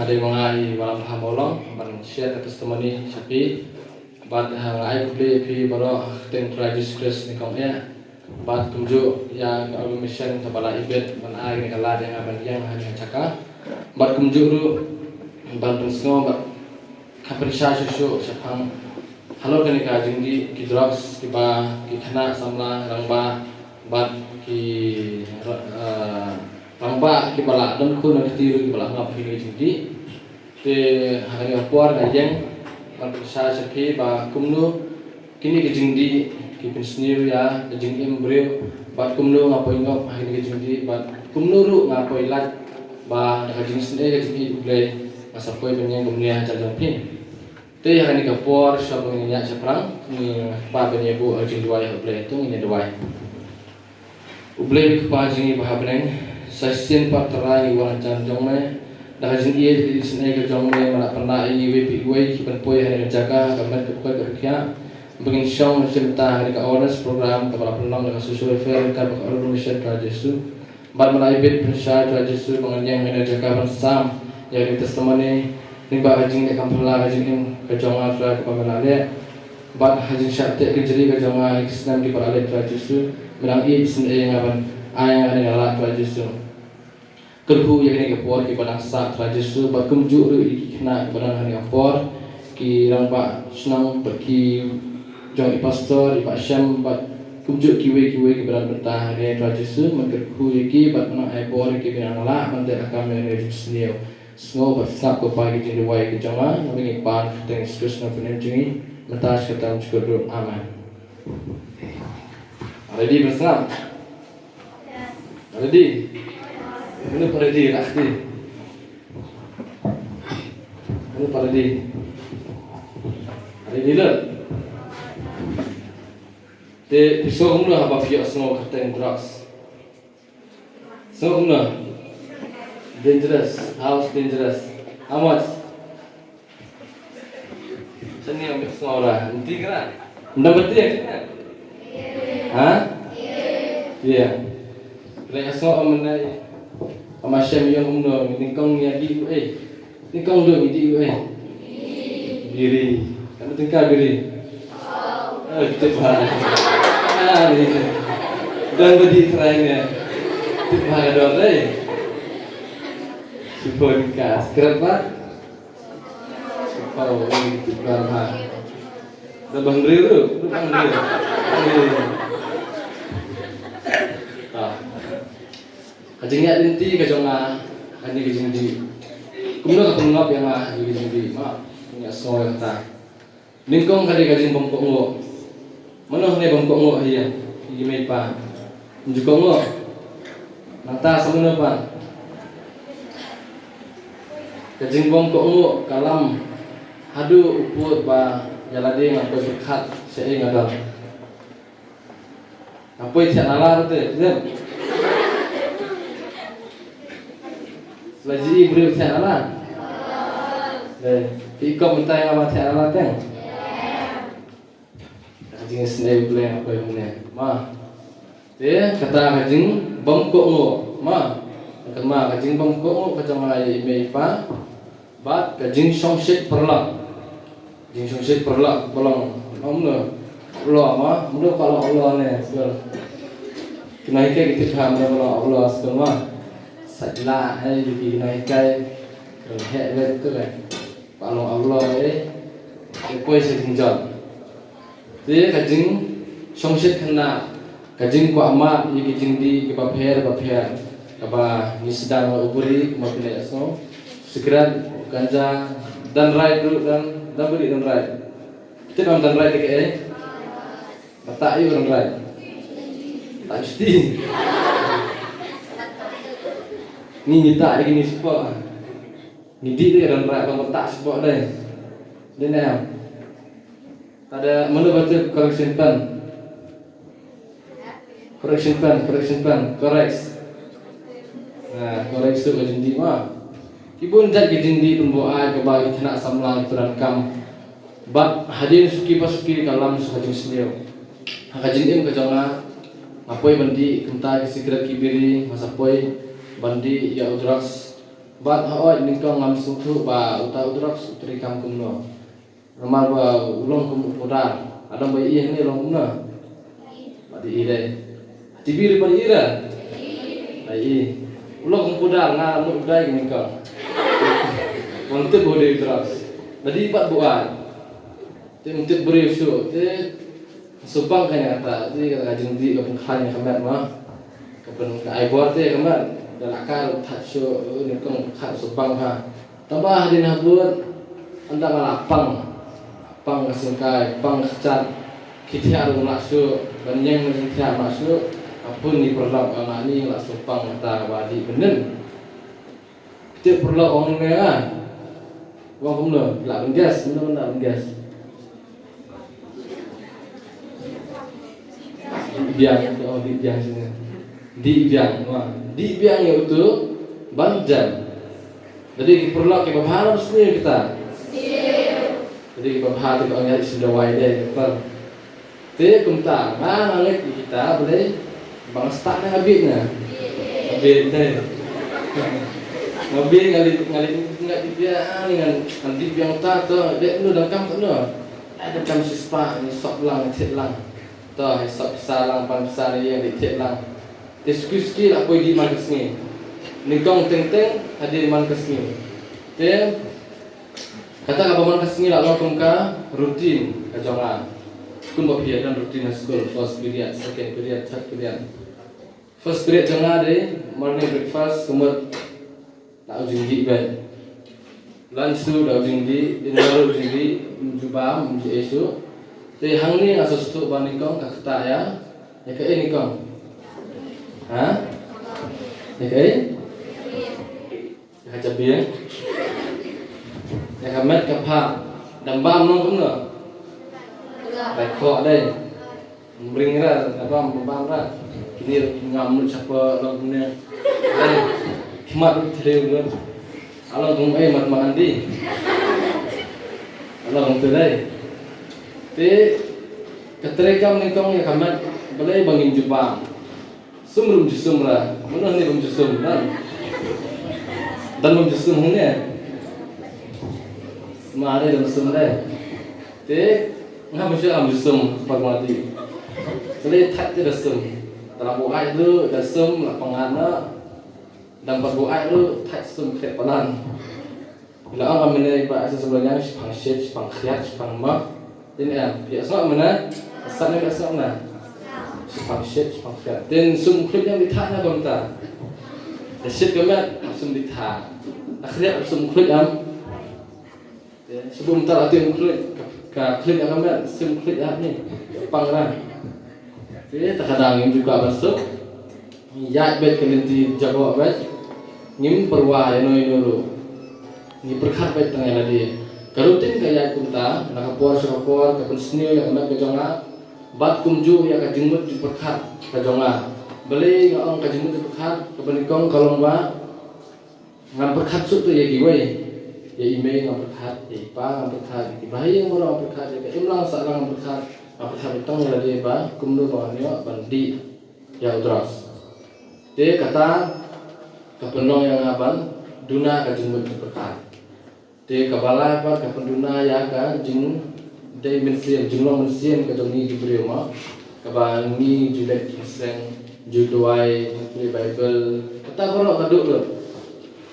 ada mengai malam hamolong ban share testimoni sapi bat hangai beli pi baro ten tragis kris ni kong ya bat kumju yang kalau mission kepala ibet ban ai ni kala dengan ban yang hanya caka bat kumju ru ban pensko bat kapan susu sapang halo kani ka jingdi ki drugs ki ba ki khana samla rangba bat ki rangba ki bala dan ko na tiru ki bala ngap hi jingdi te hari apor na yang ban sapi ba kumnu kini ki jingdi ki pensniu ya jing embryo bat kumnu ngapoi ngop hari ki jingdi bat kumnu ru ngapoi lat ba da jing sne ki jingdi ble masapoi benyang kumnia jajang pin te hari ni kapor sabung nya seprang ni pa benye bu jing dua ya ble tu ni dua uble ki pa jing ba beneng sasien pa terai wa jang me da jing ie di sne ke jong me mana pernah i we pi we ki ban poi hari jaga kamen ke ko kerja begin syong cerita hari ka honest program ka bala penong dengan susu fair ka ba mission ka Jesu bar malai bit persya ka Jesu penganyang mena jaga ban sam ya di testimoni nimba hajing ne kampala hajing im ke jonga fra ka pamalale bat hajing syate ke jeri ke jonga islam di parale ka Jesu menang i sne ngaban ayang hari ala ka Jesu kerhu yang ini kapor ki banang sa ka Jesu bat kumju ru ikna banang hari kapor ki rangba senang pergi jong pastor ipa syam bat kumju kiwe ki beran betah hari ka Jesu mengerhu iki bat menang ai por ki binang la mande akam ne Jesu Semua bersab ko pagi jindi wai ke jama ngi pan teng Krishna penenjingi mentas ketam cukup aman. Ready bersab? Ready? Ini ready rakti. Ini ready. Ready le. Te pisau umna apa fiak semua keteng drugs. Semua umna dangerous. How's dangerous? How much? Seni ambil semua orang. Nanti kena. Anda berarti ya kena? Hah? Iya. Mereka semua menai. Amasya yang umno. Ningkong yang di ningkong dong di diri. Kamu tinggal diri. Kita bahas. Dan berdiri terakhirnya. Kita bahas doa Sipon kas, keren pak. Oh, ini keren pak. Dah bang Rio tu, bang Rio. Kajingnya inti kajonga, hanya kajing di. Kemudian ketengap yang kajing di, mak punya soal tak. Ningkong kali kajing bongkok ngo. Mana ni bongkok ngo hiya? Gimana pak? Juga ngo. Nanta semua pak. Kajing bongkok ngo kalam hadu uput ba jalade ngapo berkat sei ngadal apa isi nalar tu zem laji ibru isi nalar ikut minta yang apa isi nalar teng kajing sendiri boleh apa yang mana ma kata kajing bongkok ngo ma kema kajing bongkok ngo kajang ai meipa bat kajing songsit perlak jing songsit perlak bolong omno lo ama mudo kalau Allah ne sel kenaikan kita faham kalau Allah semua sajla hai di kenaikan he betul kan kalau Allah koi setinjal dia kajing songsit kena kajing ko amat di kajing di kebapher kaba nisdan uburi kemapilai asno segera ganja dan right dulu dan beli dan right kita dalam dan right ke mata ayu dan right tak mesti ni nyita lagi ni sebab ngidi dia dan right kalau tak sebab deh dia nak ada mana baca correction pen correct nah koreksi tu kajindi mah kibun jat kajindi pembawa ke bagi kena samlang turan kam bat hadir suki pasuki kalam sukajing sendiri kajindi ke jonga apoi bandi kenta sigaret kibiri masapoi bandi ya udras Bat haoi ningkong ngam sutu ba uta udrak sutri kam kumno. Ramal ba ulong kum podar. Adam ba iya ni long kumno. Ba di ire. Tibir ba ira. Ai ulong kum podar nga mu dai ningkong. Mantep bode udrak. Tadi pat buat. Te mantep beri usu. Te supang kan kata. Jadi kata kajeng di kapun khanya kamat mah. Kapun ai bor te kamat. Dalakar tatsyo ni kong khat supang ha tambah din habut anda ngalapang pang kasingkai pang cat kitia ru naksu banyeng kitia maksu apun ni perlap amani la supang ta wadi benen kitia perlap ong ne ah wong kumno la benggas bener-bener benggas biang oh di biang sini di biang wah di biang itu banjan. Jadi perlu kita bahas sendiri kita. Jadi kita bahas itu orang yang sudah wajib kita. Tapi kumta, nganget kita boleh bangsa nak ngabitnya. Ngabit deh. Ngabit nggak dia dengan nanti biang tato dek nu dangkam tu nu. Ada kam sispa ni sok lang tet lang. Toh sok salang pan besar yang di tet lang. Diskusi lah kau di markas ni, ningkong teng hadir markas ni. Then kata apa markas ni lah langsung ka rutin kajongan. Kun bapia dan rutin school first period, second period, third period. First period jonga de morning breakfast kumut lau jingdi ben. Lunch tu lau jingdi, dinner jingdi jubah menjadi esu. Te hang ni asos tu baningkong kakta ya ke ningkong. Hah? Ya kai? Ya cabian. Ya kamet kapha. Dambam nong kumno. Rekok deh. Mbring ra apa mbam ra. Kini ngamut siapa long kumne. Kimat threw luôn. Along kum mat makan di. Along tu deh. Te ketrekam ningkong ya kamet boleh bangin jubang. Sumrum jusumra, mana ni rum jusum dan rum jusum ni, mana rum jusum ni, te ngah mesti rum jusum pagmati, jadi tak ada jusum, dalam buai tu jusum lapangana, dalam buai tu tak jusum kepanan, bila orang mana ibarat sebenarnya sepang shit, sepang khiat, sepang mak, ini biasa mana, asalnya biasa mana. Sepangset, sepangset. Dan sumklip yang ditanya bangta. Dasyat kemat, sum ditanya. Akhirnya sumklip yang sebelum terlatih klip, klip yang kemat, sumklip yang ni pangran. Jadi terkadang juga masuk. Ya bet kelinti jawab bet. Ngim perwah yang nuru. Ni perkat bet tengah lagi. Karutin kaya kunta, nakapor nakapor, kapun senior yang kemat kejonga. Bat kumju ya kajimut di perkat kajonga. Beli ngong kajimut di perkat kebenikong kalau ngam perkat su tu ya giwai. Ya email ngam perkat, ya ipa ngam perkat, ya bahaya ngam perkat, ya imlang saklang ngam perkat. Ngam perkat itong ya dia ba kumdu bahanyo bandi ya udras. Dia kata kepenong yang ngaban duna kajimut di perkat. Dia kabala apa kependuna ya ka jing day mensian jumlah mensian kadang-kadang diberi rumah kabar ni julet kiseng juduai diberi Bible kata korok kaduk tu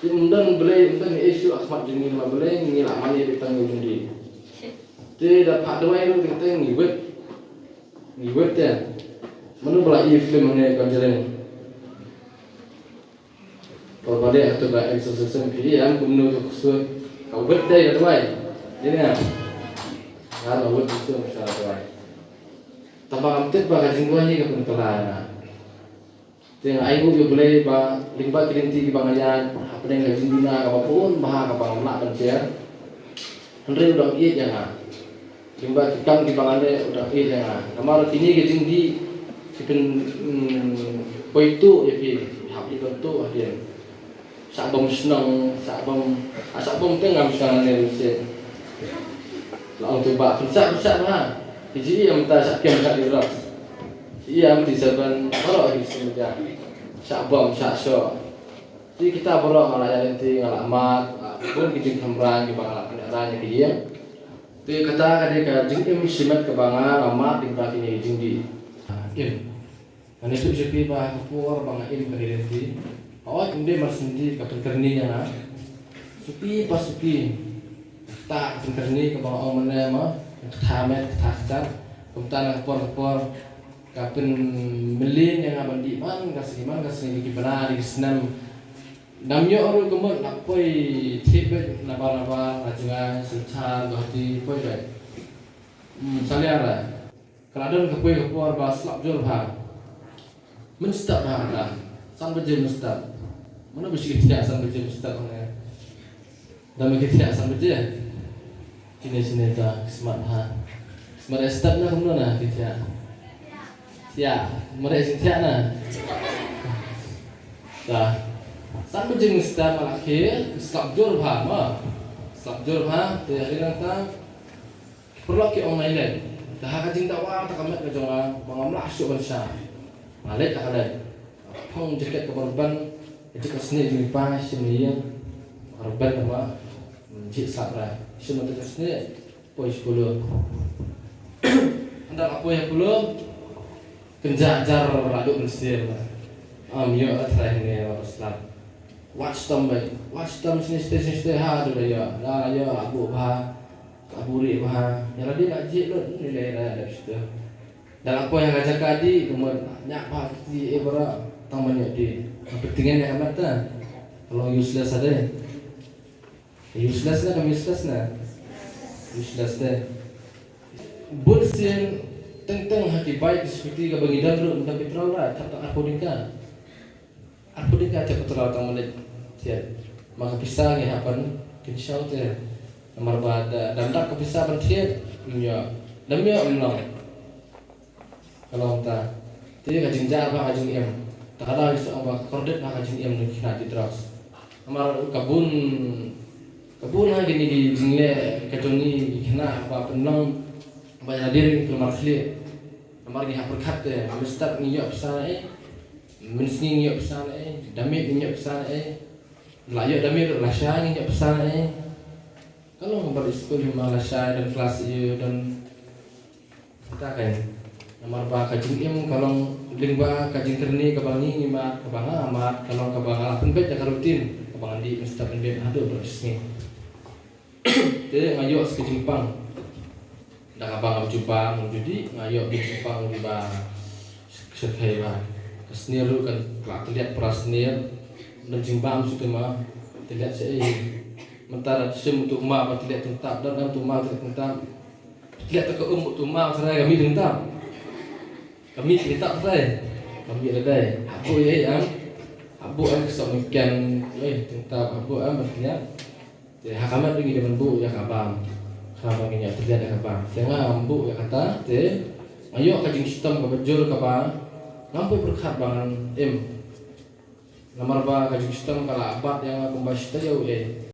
kemudian boleh tentang isu asmat jenis lah boleh ngilak mani ditang undi dia dapat doai tu kita ngiwet ya mana pula film ni konjeren kalau pada atau baik exercise pilih yang kumno tu kusut kau betul doai ini ya kalau buat itu misalnya tuan, tambah amtet bagai jingguan ni kapun kelana. Tengah ibu juga boleh bah limbat kelinti kebangayan, apa yang lagi jingguna apapun bah kapang mak dan cer. Henry udah iya jangan, limbat ikan kebangannya udah iya jangan. Kamar ini kejingdi sipen poitu ya pi, hapi tu aja. Sabam senang, sabam tengah misalnya ni rusek. Lalu coba besar lah. Jadi yang minta sakit kat dia lah. Ia mesti saban kalau di semeja. Sabam sakso. Jadi kita borong ala yang nanti ngalamat, pun kita kamera di bangala kendaraan yang dia. Jadi kata kadang jeng simet ke bangala amat di belakang ini jeng di. Im, ane itu jadi bah kapur bangala im kali nanti. Awak ini masih di kapan kerni ya na. Supi pas supi, tak kapan kerni ke bangala orang mana mah, tamet tasar, kemudian kapur kapan melin yang abang di man, kasih di benar di senam. Namnya orang kemudian lapoi tipe napa rajungan sencan dohati poi deh. Misalnya kalau kapoi bahas lap jual bah, menstab bah lah, sambil je menstab. Mana bisa kita sambil je menstab mana? Dalam kita sambil je, sini dah smart ha, smart start na kemudian na kita, ya, mereka siapa na, dah. Sampai jenis dah malakir, slap jor bah, tu hari nanti perlu ke online lain. Dah kaji tak wah tak kamet kejongan, mengamlah asyik bersah, malik tak ada. Pang jaket keberban, itu kesini jadi pas sini yang keberban apa, jik slap lah. Semua tu kesini, pois 10. Anda apa yang 10? Kenjajar raduk bersih lah. Yo terakhir ni apa slap. Watch them sini ha tu ya. Dah ya abu bah, aburi bah. Yang lagi nak jik lu nilai dah situ. Dan apa yang ngajak kadi kemudian nyak pak di ebara tamanya di. Pentingnya yang amat dah. Kalau useless ada. Useless lah kami useless lah. Useless dah. Bursin tentang hati baik seperti kebangidan lu dan petrol lah tak aku nikah. Aku dia kata betul atau mana dia, maka pisah ni hapan kinsau dia, nomor bada dan tak kepisah bertiap punya, demi menang. Kalau kita, dia kajing jar kajing em, tak ada isu apa kordet kajing em nak kena terus. Nomor kabun lagi ni di jingle katoni kena apa penang banyak diri keluar kali, nomor ni hapur kat dia, mesti ni ya pisah Mensni ni pesan damit ni pesan layak damit lasya ni pesan kalau ngobrol sekolah memang lasya dan kelas je dan kita kan nomor ba kajing im kalau lingba kajing kerni ke bangi lima ke banga amat kalau ke banga penbet jaga rutin ke banga di mesti penbet ada prosesnya jadi ngayo sekejing pang dah abang jumpa jadi ngayo di jumpa di ba sekai ba senior lu kan kelak terlihat peras senior dan jimbang sudah mah terlihat saya mentara sem untuk mak apa terlihat tentap dan untuk mak terlihat tentap terlihat ke untuk mak saya kami tentap kami tentap saya kami ada abu yang abu yang kesemikian tentap abu yang berarti ya hakamat lagi dengan bu ya kabam kabam ini terlihat kabam jangan bu ya kata ayo kajing sistem kebejul kabam Nampai berkat bangan nomor ba kajing sistem kalau abad yang pembahas kita jauh